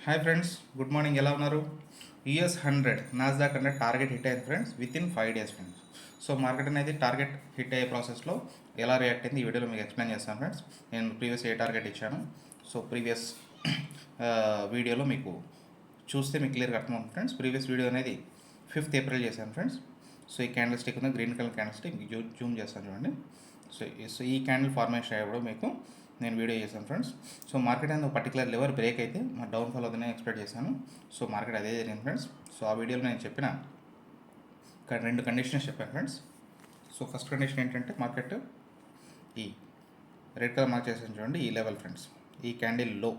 Hi friends, good morning. ఎలా ఉన్నారు? US 100 Nasdaq అంటే టార్గెట్ హిట్ అయింది friends with in 5 days friends. So market అనేది టార్గెట్ హిట్ అయ్యే ప్రాసెస్లో ఎలా రియాక్ట్ అయింది ఈ వీడియోలో మీకు ఎక్స్ప్లెయిన్ చేస్తాను ఫ్రెండ్స్. నేను ప్రీవియస్ ఏ టార్గెట్ ఇచ్చాను, సో ప్రీవియస్ వీడియోలో మీకు చూస్తే మీకు క్లియర్గా అర్థమవుతుంది ఫ్రెండ్స్. ప్రీవియస్ వీడియో అనేది 5th April చేశాను ఫ్రెండ్స్. సో ఈ క్యాండిల్ స్టిక్ ఉంది, గ్రీన్ కలర్ క్యాండిల్ స్టిక్ మీకు జూమ్ చేస్తాను చూడండి. సో ఈ క్యాండిల్ ఫార్మేషన్ అయ్యేప్పుడు మీకు నేను వీడియో చేశాను ఫ్రెండ్స్. సో మార్కెట్ అనేది ఒక పర్టికులర్ లెవెల్ బ్రేక్ అయితే మా డౌన్ఫాల్ అవుతుందని ఎక్స్పెక్ట్ చేశాను. సో మార్కెట్ అదే జరిగింది ఫ్రెండ్స్. సో ఆ వీడియోలో నేను చెప్పిన రెండు కండిషన్స్ చెప్పాను ఫ్రెండ్స్. సో ఫస్ట్ కండిషన్ ఏంటంటే మార్కెట్ ఈ రెడ్ కలర్ మార్క్ చేసాను చూడండి, ఈ లెవెల్ ఫ్రెండ్స్. ఈ క్యాండిల్ లో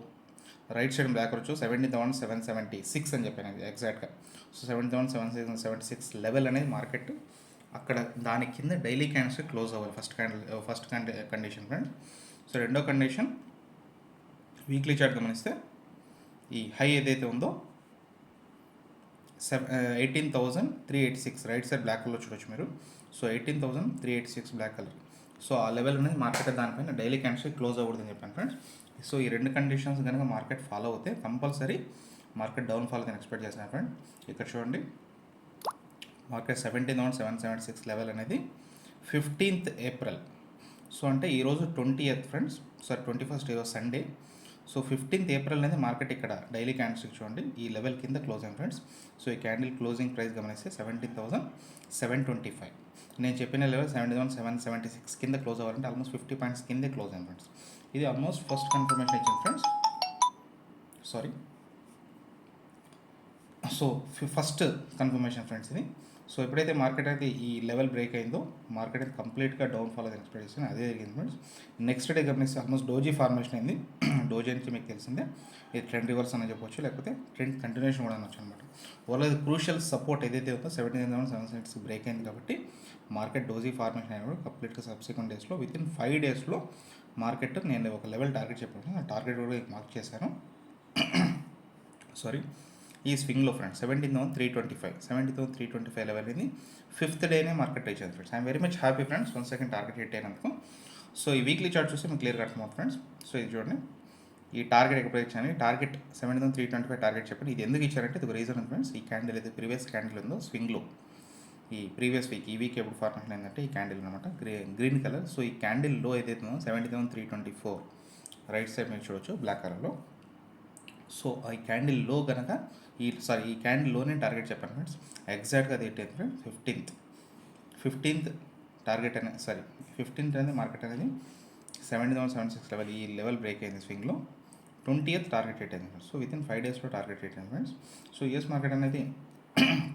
రైట్ సైడ్ బ్లాక్ వచ్చు 17,776 అని చెప్పాను అది ఎగ్జాక్ట్గా. సో 17,776 లెవెల్ అనేది మార్కెట్ అక్కడ దాని కింద డైలీ క్యాండిల్స్ క్లోజ్ అవ్వాలి. First condition friends. సో రెండో కండిషన్ వీక్లీ చార్ట్ గమనిస్తే ఈ హై ఏదైతే ఉందో 18,386 రైట్ సైడ్ బ్లాక్ కలర్ చూడొచ్చు మీరు. So 18,386 black colour. సో ఆ లెవెల్ అనేది మార్కెట్ దానిపైన డైలీ క్యాండిల్స్ క్లోజ్ అవ్వకూడదని చెప్పాను ఫ్రెండ్స్. సో ఈ రెండు కండిషన్స్ కనుక మార్కెట్ ఫాలో అవుతే కంపల్సరీ మార్కెట్ డౌన్ఫాల్ అని ఎక్స్పెక్ట్ చేశాను ఫ్రెండ్. ఇక్కడ చూడండి, మార్కెట్ 17,776 లెవెల్ అనేది 15th April. సో అంటే ఈరోజు 20th ఫ్రెండ్స్, సారీ 21st ఈరోజు సండే. సో 15th April అనేది మార్కెట్ ఇక్కడ డైలీ క్యాండిల్స్ చూడండి ఈ లెవెల్ కింద క్లోజ్ అయింది ఫ్రెండ్స్. సో ఈ క్యాండిల్ క్లోజింగ్ ప్రైస్ గమనిస్తే 17,725. నేను చెప్పిన లెవెల్ 17,776 కింద క్లోజ్ అవ్వాలంటే ఆల్మోస్ట్ 50 పాయింట్స్ కిందే క్లోజ్ అయింది ఫ్రెండ్స్. ఇది ఆల్మోస్ట్ ఫస్ట్ కన్ఫర్మేషన్ ఇచ్చింది friends. Sorry, so first confirmation friends ఇది. సో ఎప్పుడైతే మార్కెట్ అయితే ఈ లెవెల్ బ్రేక్ అయిందో మార్కెట్ అయితే కంప్లీట్గా డౌన్ఫాల్ అయితే ఎక్స్పెక్ట్ చేస్తాను, అదే జరిగింది ఫ్రెండ్స్. నెక్స్ట్ డే గమనిస్తే ఆల్మోస్ట్ డోజీ ఫార్మేషన్ అయింది. డోజీ నుంచి మీకు తెలిసిందే, ఇది ట్రెండ్ రివర్స్ అని చెప్పొచ్చు, లేకపోతే ట్రెండ్ కంటిన్యూషన్ కూడా అనొచ్చు అనమాట. వాళ్ళది క్రూషియల్ సపోర్ట్ ఏదైతే ఉందో 17,776 బ్రేక్ అయింది కాబట్టి మార్కెట్ డోజీ ఫార్మేషన్ అయినప్పుడు కంప్లీట్గా సబ్సిక్వెంట్ డేస్లో విత్ ఇన్ 5 daysలో మార్కెట్ నేను ఒక లెవెల్ టార్గెట్ చెప్పాను, ఆ టార్గెట్ కూడా మార్క్ చేశాను. సారీ, ఈ స్వింగ్లో ఫ్రెండ్స్ 17,325 లెవెల్ ఇది 5th డేనే మార్కెట్ రీచ్ అయింది friends. I'm very much happy friends, 1 second target hit అయినందుకు. సో ఈ వీక్లీ చార్ట్ చూస్తే మీకు క్లియర్గా అర్థమవుతుంది ఫ్రెండ్స్. సో ఇది చూడండి, ఈ టార్గెట్ ఎప్పుడు ఇచ్చాను, టార్గెట్ 17,325 టార్గెట్ చెప్పండి. ఇది ఎందుకు ఇచ్చారంటే ఇది ఒక రీజన్ ఉంది ఫ్రెండ్స్. ఈ క్యాండిల్ అయితే ప్రీవియస్ క్యాండిల్ ఉందో స్వింగ్లో ఈ ప్రీవియస్ వీక్, ఈ వీక్ ఎప్పుడు ఫార్మేషన్ అయిందంటే ఈ క్యాండిల్ అనమాట, గ్రీన్ కలర్. సో ఈ క్యాండిల్ లో ఏదైతే ఉందో 17,324 రైట్ సైడ్ మీరు చూడొచ్చు బ్లాక్ కలర్లో. సో ఈ క్యాండిల్ లో కనుక ఈ క్యాండిల్ లోనే టార్గెట్ చెప్పాను ఫ్రెండ్స్. ఎగ్జాక్ట్గా అది ఏంటి ఫ్రెండ్స్ 15th టార్గెట్ అనేది 15th అనేది మార్కెట్ అనేది 17,776 లెవెల్, ఈ లెవెల్ బ్రేక్ అయింది స్వింగ్లో. 20th టార్గెట్ హిట్ అయింది ఫ్రెండ్స్. సో విత్ ఇన్ 5 daysలో టార్గెట్ హిట్ అయింది ఫ్రెండ్స్. సో యూఎస్ మార్కెట్ అనేది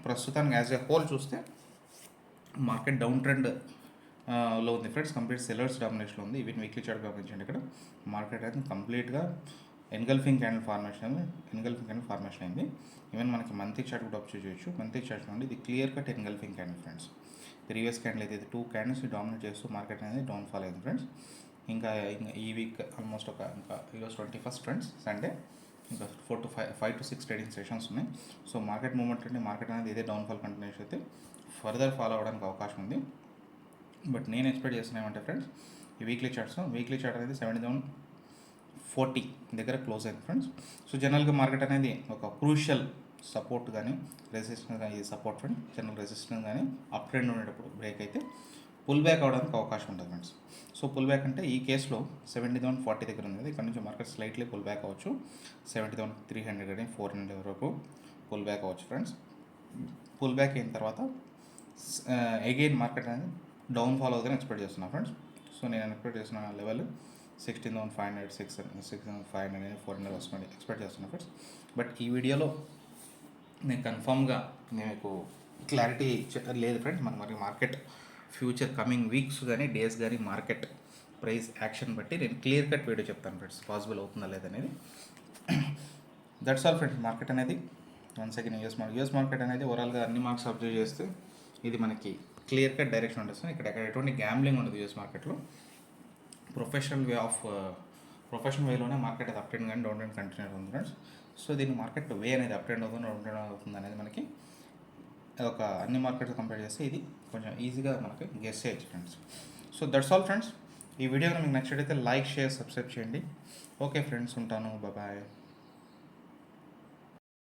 ప్రస్తుతానికి యాజ్ ఎ హోల్ చూస్తే మార్కెట్ డౌన్ ట్రెండ్ లో ఉంది ఫ్రెండ్స్. కంప్లీట్ సెల్లర్స్ డామినేషన్లో ఉంది. ఈవెన్ వీక్లీ చార్ట్ గమనించండి, ఇక్కడ మార్కెట్ అనేది కంప్లీట్గా ఎన్గల్ఫింగ్ క్యాండిల్ ఫార్మేషన్ అయింది. ఈవెన్ మనకి మంత్లీ చార్ట్ కూడా అబ్జర్వ్ చేయొచ్చు. మంత్లీ చార్ట్ నుండి ఇది clear cut engulfing candle friends. Previous candle అయితే 2 క్యాండిల్స్ డామినేట్ చేస్తూ మార్కెట్ అనేది డౌన్ఫాల్ అయింది ఫ్రెండ్స్. ఇంకా ఈ వీక్ ఆల్మోస్ట్ ఇంకా ఈరోజు 21st ఫ్రెండ్స్ సండే, ఇంకా 5 to 6 ట్రేడింగ్ సెషన్స్ ఉన్నాయి. సో మార్కెట్ మూవ్మెంట్ అంటే మార్కెట్ అనేది ఇదే డౌన్ఫాల్ కంటిన్యూషన్ అయితే ఫర్దర్ ఫాలో అవ్వడానికి అవకాశం ఉంది. బట్ నేను ఎక్స్పెక్ట్ చేస్తున్నాను ఏమంటే ఫ్రెండ్స్, ఈ వీక్లీ చార్ట్ అనేది 17,040 దగ్గర క్లోజ్ అయింది ఫ్రెండ్స్. సో జనరల్గా మార్కెట్ అనేది ఒక క్రూషియల్ సపోర్ట్ కానీ రెసిస్టెన్స్ కానీ, ఇది సపోర్ట్ ఫ్రెండ్ జనరల్ రెసిస్టెన్స్ కానీ అప్ ట్రెండ్ ఉండేటప్పుడు బ్రేక్ అయితే పుల్ బ్యాక్ అవడానికి అవకాశం ఉంటుంది ఫ్రెండ్స్. సో పుల్ బ్యాక్ అంటే ఈ కేసులో 17,040 దగ్గర ఉంది కదా, ఇక్కడ నుంచి మార్కెట్ స్లైట్లీ పుల్ బ్యాక్ అవ్వచ్చు. 17,300 కానీ 400 వరకు పుల్ బ్యాక్ అవ్వచ్చు ఫ్రెండ్స్. పుల్ బ్యాక్ అయిన తర్వాత అగైన్ మార్కెట్ అనేది డౌన్ఫాల్ అవుతుందని ఎక్స్పెక్ట్ చేస్తున్నాను ఫ్రెండ్స్. సో నేను ఎక్స్పెక్ట్ చేసిన లెవెల్ 16,500, 6,500, 400 వస్తుంది ఎక్స్పెక్ట్ చేస్తున్నాను ఫ్రెండ్స్. బట్ ఈ వీడియోలో నేను కన్ఫామ్గా మీకు క్లారిటీ లేదు ఫ్రెండ్స్. మరి మార్కెట్ ఫ్యూచర్ కమింగ్ వీక్స్ కానీ డేస్ కానీ మార్కెట్ ప్రైస్ యాక్షన్ బట్టి నేను క్లియర్ కట్ వీడియో చెప్తాను ఫ్రెండ్స్, పాసిబుల్ అవుతుందా లేదనేది. That's all friends. మార్కెట్ అనేది వన్స్ అగైన్ యూఎస్ మార్కెట్ అనేది ఓవరాల్గా అన్ని మార్క్స్ అబ్జర్వ్ చేస్తే ఇది మనకి క్లియర్ కట్ డైరెక్షన్ ఉంటుంది. ఇక్కడ ఎటువంటి గ్యాంబ్లింగ్ ఉండదు యూఎస్ మార్కెట్లో. ప్రొఫెషనల్ వేలోనే మార్కెట్ అది అప్ ట్రెండ్ కానీ డౌన్ ట్రెండ్ కంటిన్యూ అవుతుంది ఫ్రెండ్స్. సో దీని మార్కెట్ వే అనేది అప్ ట్రెండ్ అవుతుంది, డౌన్ ట్రెండ్ అవుతుంది అనేది మనకి ఒక అన్ని మార్కెట్స్ కంపేర్ చేస్తే ఇది కొంచెం ఈజీగా మనకి గెస్ చేయొచ్చు friends. So that's all friends. ఈ వీడియో మీకు నచ్చినట్లయితే లైక్, షేర్, సబ్స్క్రైబ్ చేయండి. ఓకే ఫ్రెండ్స్, ఉంటాను. బాయ్.